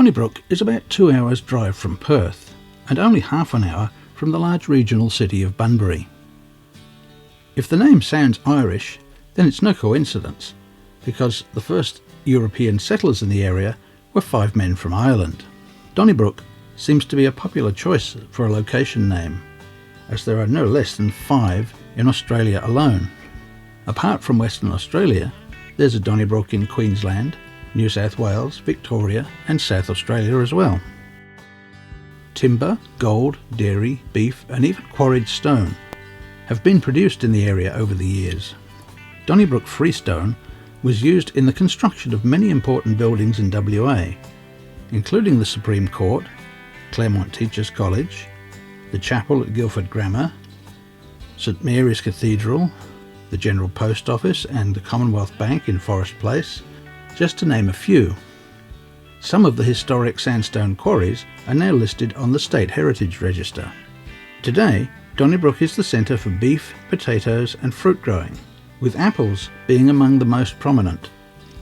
Donnybrook is about 2 hours drive from Perth and only half an hour from the large regional city of Bunbury. If the name sounds Irish, then it's no coincidence, because the first European settlers in the area were 5 men from Ireland. Donnybrook seems to be a popular choice for a location name, as there are no less than 5 in Australia alone. Apart from Western Australia, there's a Donnybrook in Queensland, New South Wales, Victoria and South Australia as well. Timber, gold, dairy, beef and even quarried stone have been produced in the area over the years. Donnybrook freestone was used in the construction of many important buildings in WA, including the Supreme Court, Claremont Teachers College, the chapel at Guildford Grammar, St Mary's Cathedral, the General Post Office and the Commonwealth Bank in Forest Place, just to name a few. Some of the historic sandstone quarries are now listed on the State Heritage Register. Today, Donnybrook is the centre for beef, potatoes and fruit growing, with apples being among the most prominent,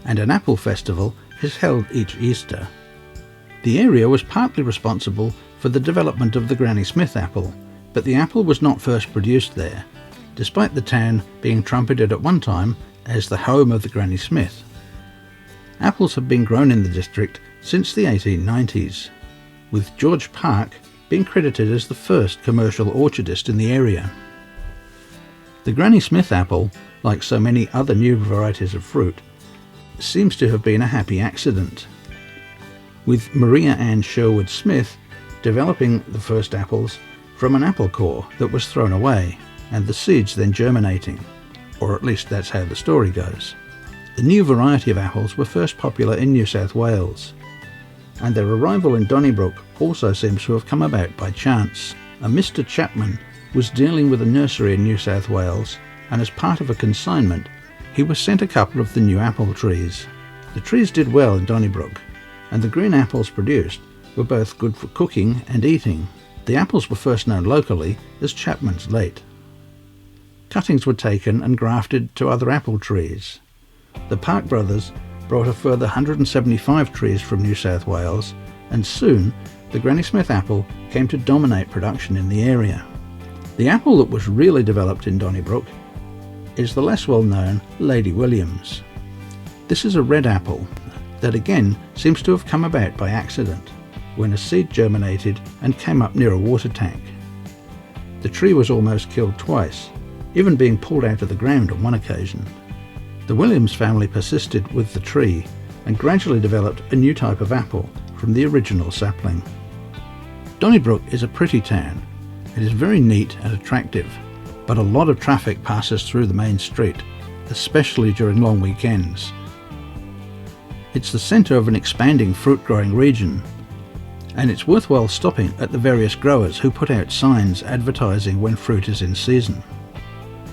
and an apple festival is held each Easter. The area was partly responsible for the development of the Granny Smith apple, but the apple was not first produced there, despite the town being trumpeted at one time as the home of the Granny Smith. Apples have been grown in the district since the 1890s, with George Park being credited as the first commercial orchardist in the area. The Granny Smith apple, like so many other new varieties of fruit, seems to have been a happy accident, with Maria Ann Sherwood Smith developing the first apples from an apple core that was thrown away, and the seeds then germinating, or at least that's how the story goes. The new variety of apples were first popular in New South Wales, and their arrival in Donnybrook also seems to have come about by chance. A Mr. Chapman was dealing with a nursery in New South Wales, and as part of a consignment, he was sent a couple of the new apple trees. The trees did well in Donnybrook, and the green apples produced were both good for cooking and eating. The apples were first known locally as Chapman's Late. Cuttings were taken and grafted to other apple trees. The Park brothers brought a further 175 trees from New South Wales, and soon the Granny Smith apple came to dominate production in the area. The apple that was really developed in Donnybrook is the less well-known Lady Williams. This is a red apple that again seems to have come about by accident, when a seed germinated and came up near a water tank. The tree was almost killed twice, even being pulled out of the ground on one occasion. The Williams family persisted with the tree and gradually developed a new type of apple from the original sapling. Donnybrook is a pretty town. It is very neat and attractive, but a lot of traffic passes through the main street, especially during long weekends. It's the centre of an expanding fruit growing region, and it's worthwhile stopping at the various growers who put out signs advertising when fruit is in season.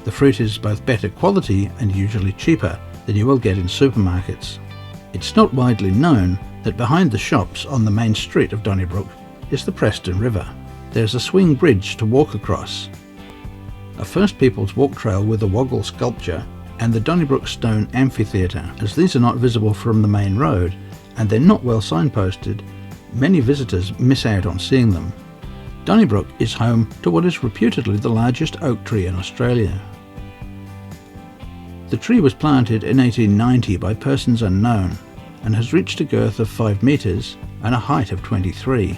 The fruit is both better quality and usually cheaper than you will get in supermarkets. It's not widely known that behind the shops on the main street of Donnybrook is the Preston River. There's a swing bridge to walk across, a First Peoples walk trail with a Woggle sculpture, and the Donnybrook Stone Amphitheatre. As these are not visible from the main road and they're not well signposted, many visitors miss out on seeing them. Donnybrook is home to what is reputedly the largest oak tree in Australia. The tree was planted in 1890 by persons unknown and has reached a girth of 5 metres and a height of 23.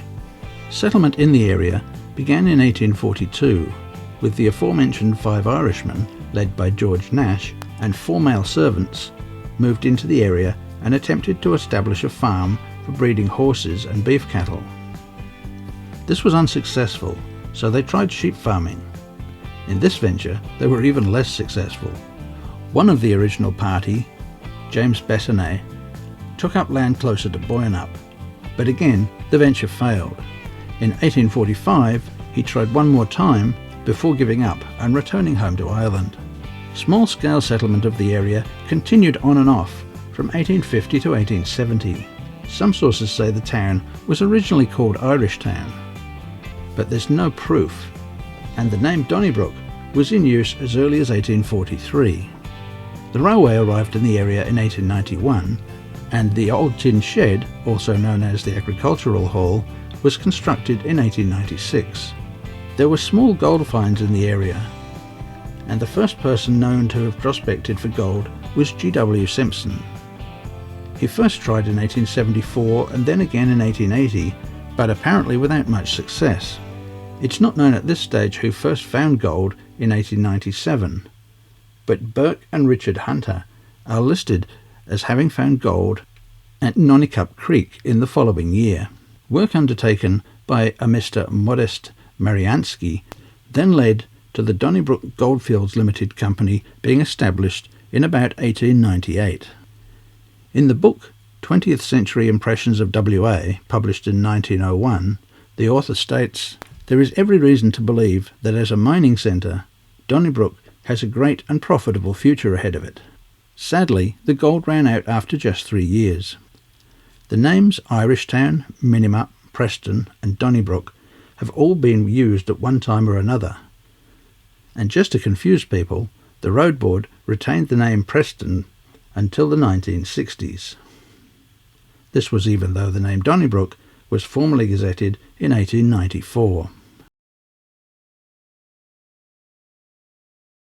Settlement in the area began in 1842 with the aforementioned 5 Irishmen, led by George Nash, and 4 male servants moved into the area and attempted to establish a farm for breeding horses and beef cattle. This was unsuccessful, so they tried sheep farming. In this venture, they were even less successful. One of the original party, James Bessonet, took up land closer to Boyanup, but again the venture failed. In 1845, he tried one more time before giving up and returning home to Ireland. Small-scale settlement of the area continued on and off from 1850 to 1870. Some sources say the town was originally called Irish Town, but there's no proof, and the name Donnybrook was in use as early as 1843. The railway arrived in the area in 1891, and the Old Tin Shed, also known as the Agricultural Hall, was constructed in 1896. There were small gold finds in the area, and the first person known to have prospected for gold was G.W. Simpson. He first tried in 1874 and then again in 1880, but apparently without much success. It's not known at this stage who first found gold in 1897, but Burke and Richard Hunter are listed as having found gold at Nonnycup Creek in the following year. Work undertaken by a Mr. Modest Mariansky then led to the Donnybrook Goldfields Limited Company being established in about 1898. In the book 20th Century Impressions of WA, published in 1901, the author states, "There is every reason to believe that as a mining centre, Donnybrook has a great and profitable future ahead of it." Sadly, the gold ran out after just 3 years. The names Irishtown, Minimup, Preston and Donnybrook have all been used at one time or another. And just to confuse people, the Road Board retained the name Preston until the 1960s. This was even though the name Donnybrook was formally gazetted in 1894.